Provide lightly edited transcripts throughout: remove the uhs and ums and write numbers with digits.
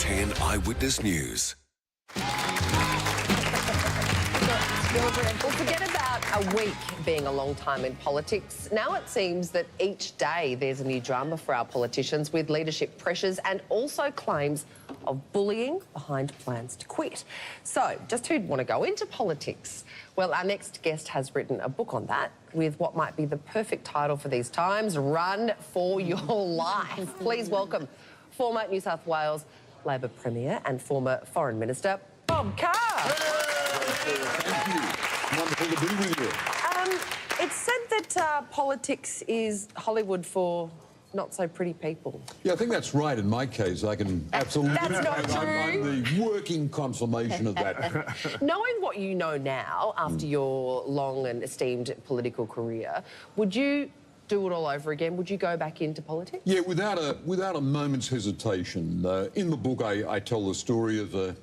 10 Eyewitness News. Well, forget about a week being a long time in politics. Now it seems that each day there's a new drama for our politicians, with leadership pressures and also claims of bullying behind plans to quit. So, just who'd want to go into politics? Well, our next guest has written a book on that, with what might be the perfect title for these times: Run for Your Life. Please welcome former New South Wales Labor Premier and former Foreign Minister, Bob Carr. Thank you. Wonderful to be with you. It's said that politics is Hollywood for not-so-pretty people. Yeah, I think that's right. In my case, I can absolutely... That's not true. I'm the working confirmation of that. Knowing what you know now, after your long and esteemed political career, would you do it all over again? Would you go back into politics? Yeah, without a moment's hesitation. In the book, I tell the story of a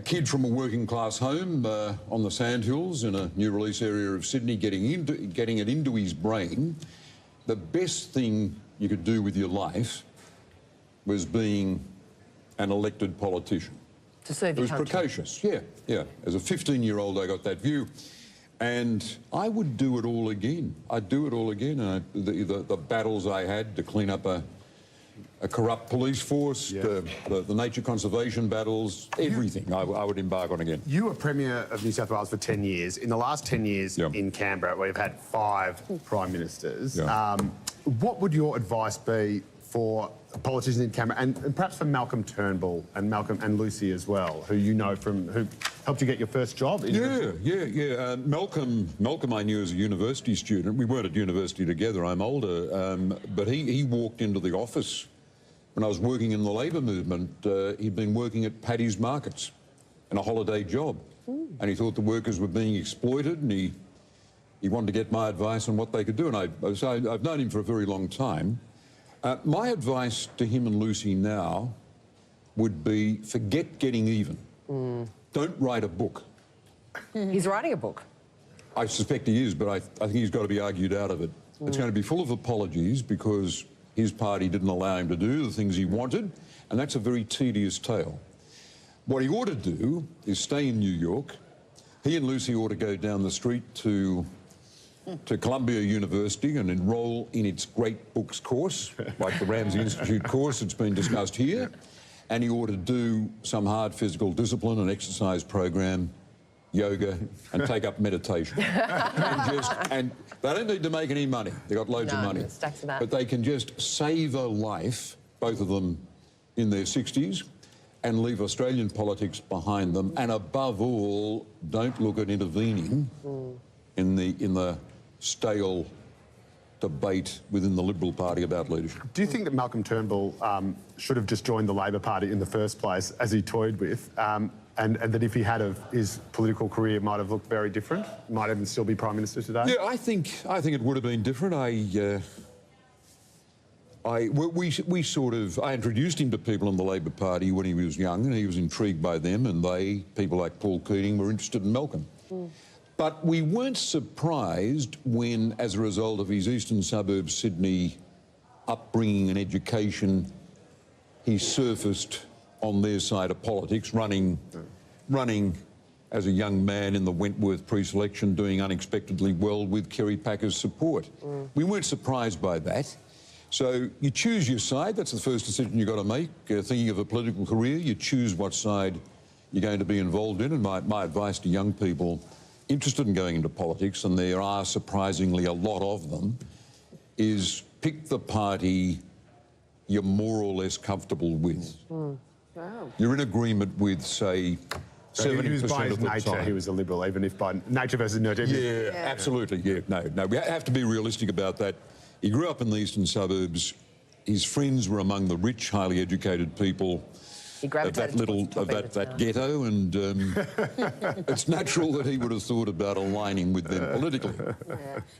kid from a working-class home on the Sandhills in a new release area of Sydney, getting it into his brain the best thing you could do with your life was being an elected politician. To serve your country. It was precocious, yeah. As a 15-year-old, I got that view. And I would do it all again. I'd do it all again. And the battles I had to clean up a corrupt police force, the nature conservation battles, everything I would embark on again. You were Premier of New South Wales for 10 years. In the last 10 years in Canberra, we've had 5 Prime Ministers. What would your advice be for politicians in Canberra, and perhaps for Malcolm Turnbull and Lucy as well, who you know from, who helped you get your first job? Malcolm I knew as a university student. We weren't at university together, I'm older, but he walked into the office when I was working in the Labor movement. He'd been working at Paddy's Markets in a holiday job, and he thought the workers were being exploited, and he wanted to get my advice on what they could do, and I've known him for a very long time. My advice to him and Lucy now would be, forget getting even. Don't write a book. He's writing a book. I suspect he is, but I think he's got to be argued out of it. It's going to be full of apologies because his party didn't allow him to do the things he wanted, and that's a very tedious tale. What he ought to do is stay in New York. He and Lucy ought to go down the street to Columbia University and enrol in its great books course, like the Ramsay Institute course that's been discussed here, and he ought to do some hard physical discipline and exercise program, yoga, and take up meditation. and they don't need to make any money. They've got loads of money. Stacks of that. But they can just save a life, both of them in their 60s, and leave Australian politics behind them. And above all, don't look at intervening in the stale debate within the Liberal Party about leadership. Do you think that Malcolm Turnbull should have just joined the Labor Party in the first place, as he toyed with, and that if he had his political career might have looked very different, might even still be Prime Minister today? Yeah, I think it would have been different. I introduced him to people in the Labor Party when he was young, and he was intrigued by them, and people like Paul Keating, were interested in Malcolm. But we weren't surprised when, as a result of his eastern suburbs Sydney upbringing and education, he surfaced on their side of politics, running as a young man in the Wentworth pre-selection, doing unexpectedly well with Kerry Packer's support. We weren't surprised by that. So you choose your side. That's the first decision you've got to make. Thinking of a political career, you choose what side you're going to be involved in. And my advice to young people interested in going into politics, and there are surprisingly a lot of them, is pick the party you're more or less comfortable with. Wow. You're in agreement with, say, 70% of the time. He was a Liberal, even if by nature versus nurture. Yeah, absolutely, yeah. No, we have to be realistic about that. He grew up in the eastern suburbs. His friends were among the rich, highly educated people of that ghetto, and it's natural that he would have thought about aligning with them politically.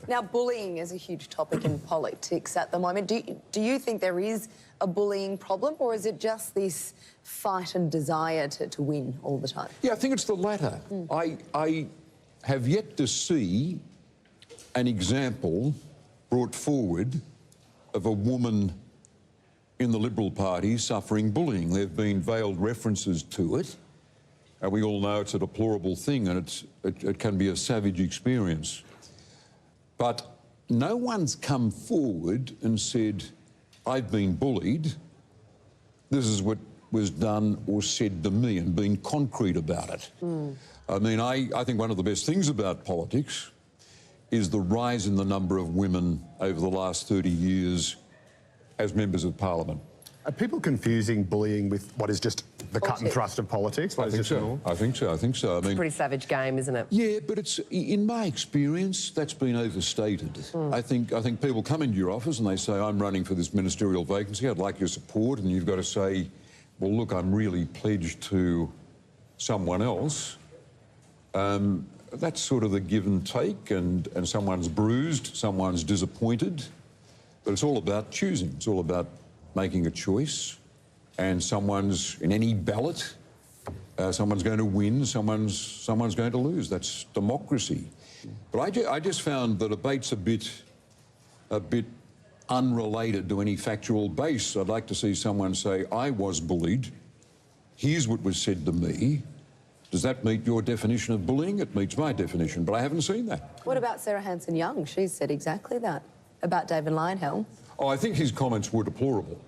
Now, bullying is a huge topic in politics at the moment. Do you think there is a bullying problem, or is it just this fight and desire to win all the time? Yeah, I think it's the latter. I have yet to see an example brought forward of a woman in the Liberal Party suffering bullying. There have been veiled references to it. We all know it's a deplorable thing and it can be a savage experience. But no one's come forward and said, I've been bullied, this is what was done or said to me, and been concrete about it. I mean, I think one of the best things about politics is the rise in the number of women over the last 30 years as members of Parliament. Are people confusing bullying with what is just the cut and thrust of politics? I think so. I think so. I mean, Pretty savage game, isn't it? yeah, but it's, in my experience, that's been overstated. I think people come into your office and they say, I'm running for this ministerial vacancy, I'd like your support, and you've got to say, well, look, I'm really pledged to someone else. That's sort of the give and take, and someone's bruised, someone's disappointed, but it's all about choosing. It's all about making a choice, and someone's, in any ballot, someone's going to win, someone's going to lose. That's democracy. But I just found the debate's a bit unrelated to any factual base. I'd like to see someone say, I was bullied, here's what was said to me. Does that meet your definition of bullying? It meets my definition, but I haven't seen that. What about Sarah Hanson-Young? She said exactly that about David Lionel. Oh, I think his comments were deplorable,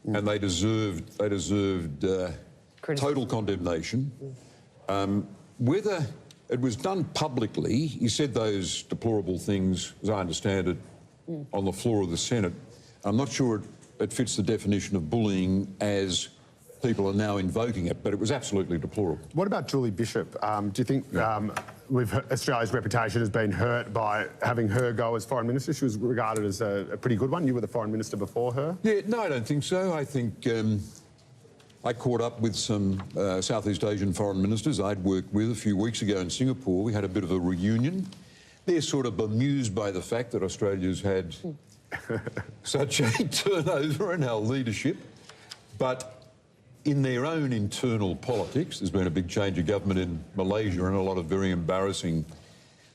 and they deserved total condemnation. Whether it was done publicly, he said those deplorable things, as I understand it, on the floor of the Senate. I'm not sure it fits the definition of bullying as people are now invoking it, but it was absolutely deplorable. What about Julie Bishop? Do you think Australia's reputation has been hurt by having her go as Foreign Minister? She was regarded as a pretty good one. You were the Foreign Minister before her. Yeah, no, I don't think so. I think I caught up with some Southeast Asian foreign ministers I'd worked with a few weeks ago in Singapore. We had a bit of a reunion. They're sort of bemused by the fact that Australia's had such a turnover in our leadership, but in their own internal politics, there's been a big change of government in Malaysia and a lot of very embarrassing,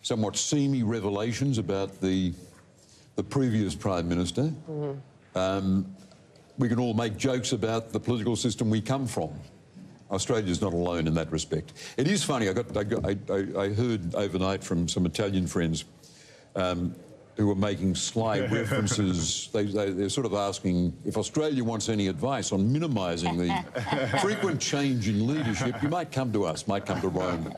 somewhat seamy revelations about the previous Prime Minister. We can all make jokes about the political system we come from. Australia's not alone in that respect. It is funny, I heard overnight from some Italian friends who were making sly references. They're sort of asking if Australia wants any advice on minimising the frequent change in leadership, you might come to us, might come to Rome.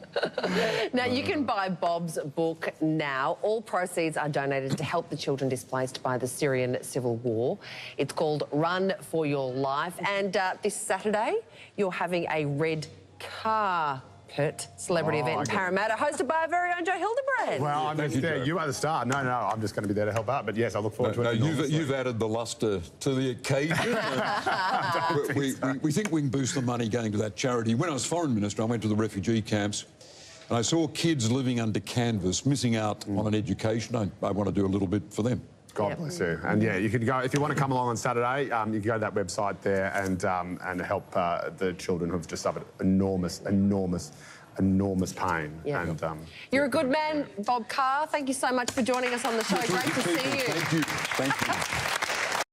Now, you can buy Bob's book now. All proceeds are donated to help the children displaced by the Syrian civil war. It's called Run for Your Life. And this Saturday, you're having a red carpet celebrity event in Parramatta, hosted by our very own Joe Hildebrand. Well, I'm there. You are the star. No, I'm just going to be there to help out. But yes, I look forward to it. You've added the lustre to the occasion. we think we can boost the money going to that charity. When I was Foreign Minister, I went to the refugee camps and I saw kids living under canvas, missing out on an education. I want to do a little bit for them. God bless you. And yeah, you can go, if you want to come along on Saturday, you can go to that website there and help the children who've just suffered enormous pain. Yeah. And, You're a good man, Bob Carr. Thank you so much for joining us on the show. Great to see you. Thank you.